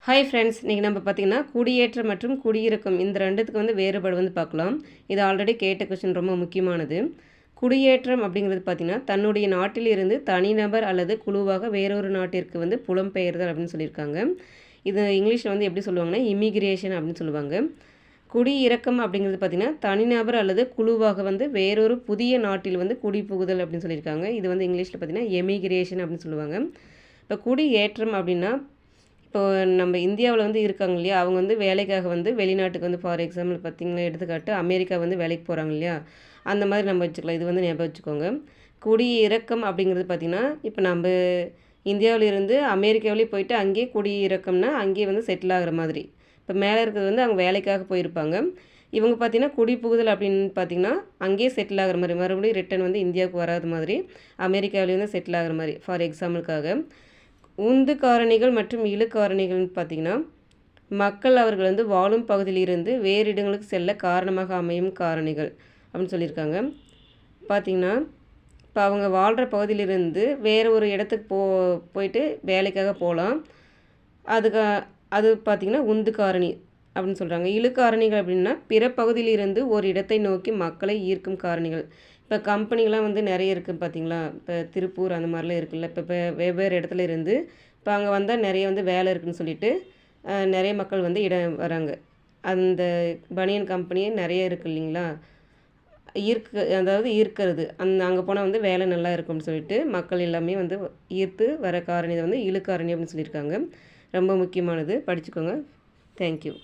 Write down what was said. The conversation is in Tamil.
ஹாய் ஃப்ரெண்ட்ஸ், இன்றைக்கி நம்ம பார்த்திங்கன்னா குடியேற்றம் மற்றும் குடியிறக்கம் இந்த ரெண்டுத்துக்கு வந்து வேறுபாடு வந்து பார்க்கலாம். இது ஆல்ரெடி கேட்ட கொஸ்டின், ரொம்ப முக்கியமானது. குடியேற்றம் அப்படிங்கிறது பார்த்திங்கன்னா தன்னுடைய நாட்டிலிருந்து தனிநபர் அல்லது குழுவாக வேறொரு நாட்டிற்கு வந்து புலம்பெயர்தல் அப்படின்னு சொல்லியிருக்காங்க. இது இங்கிலீஷில் வந்து எப்படி சொல்லுவாங்கன்னா இமிக்ரேஷன் அப்படின்னு சொல்லுவாங்க. குடியிறக்கம் அப்படிங்கிறது பார்த்திங்கன்னா தனிநபர் அல்லது குழுவாக வந்து வேறொரு புதிய நாட்டில் வந்து குடிபுகுதல் அப்படின்னு சொல்லியிருக்காங்க. இது வந்து இங்கிலீஷில் பார்த்திங்கன்னா எமிக்ரேஷன் அப்படின்னு சொல்லுவாங்க. இப்போ குடியேற்றம் அப்படின்னா இப்போ நம்ம இந்தியாவில் வந்து இருக்காங்க இல்லையா, அவங்க வந்து வேலைக்காக வந்து வெளிநாட்டுக்கு வந்து ஃபார் எக்ஸாம்பிள் பார்த்திங்கன்னா எடுத்துக்காட்டு அமெரிக்கா வந்து வேலைக்கு போகிறாங்க இல்லையா, அந்த மாதிரி நம்ம வச்சுக்கலாம். இது வந்து ஞாபகம் வச்சுக்கோங்க. குடியிறக்கம் அப்படிங்கிறது பார்த்திங்கன்னா இப்போ நம்ம இந்தியாவிலிருந்து அமெரிக்காவிலேயே போயிட்டு அங்கேயே குடியிறக்கம்னா அங்கேயே வந்து செட்டில் ஆகிற மாதிரி. இப்போ மேலே இருக்கிறது வந்து அவங்க வேலைக்காக போயிருப்பாங்க. இவங்க பார்த்திங்கன்னா குடிபுகுதல் அப்படின்னு பார்த்திங்கன்னா அங்கேயே செட்டில் ஆகிற மாதிரி, மறுபடியும் ரிட்டன் வந்து இந்தியாவுக்கு வராத மாதிரி அமெரிக்காவிலேயே வந்து செட்டில் ஆகிற மாதிரி. ஃபார் எக்ஸாம்பிளுக்காக உந்து காரணிகள் மற்றும் இழு காரணிகள்னு பார்த்திங்கன்னா மக்கள் அவர்கள் வந்து வாழும் பகுதியிலிருந்து வேறு இடங்களுக்கு செல்ல காரணமாக அமையும் காரணிகள் அப்படின்னு சொல்லியிருக்காங்க. பார்த்திங்கன்னா இப்போ அவங்க வாழ்கிற பகுதியிலிருந்து வேறு ஒரு இடத்துக்கு போயிட்டு வேலைக்காக போகலாம். அது பார்த்திங்கன்னா உந்து காரணி அப்படின்னு சொல்கிறாங்க. இழு காரணிகள் அப்படின்னா பிற பகுதியிலிருந்து ஒரு இடத்தை நோக்கி மக்களை ஈர்க்கும் காரணிகள். இப்போ கம்பெனிலாம் வந்து நிறைய இருக்குது பார்த்திங்களா, இப்போ திருப்பூர் அந்த மாதிரிலாம் இருக்குல்ல. இப்போ வெவ்வேறு இடத்துல இருந்து இப்போ அங்கே வந்தால் நிறைய வந்து வேலை இருக்குதுன்னு சொல்லிட்டு நிறைய மக்கள் வந்து வராங்க. அந்த பனியன் கம்பெனியே நிறைய இருக்குது இல்லைங்களா, அதாவது ஈர்க்கிறது. அங்கே போனால் வந்து வேலை நல்லா இருக்கும்னு சொல்லிட்டு மக்கள் எல்லாமே வந்து ஈர்த்து வர காரணி வந்து இழு காரணி அப்படின்னு சொல்லியிருக்காங்க. ரொம்ப முக்கியமானது, படிச்சுக்கோங்க. தேங்க்யூ.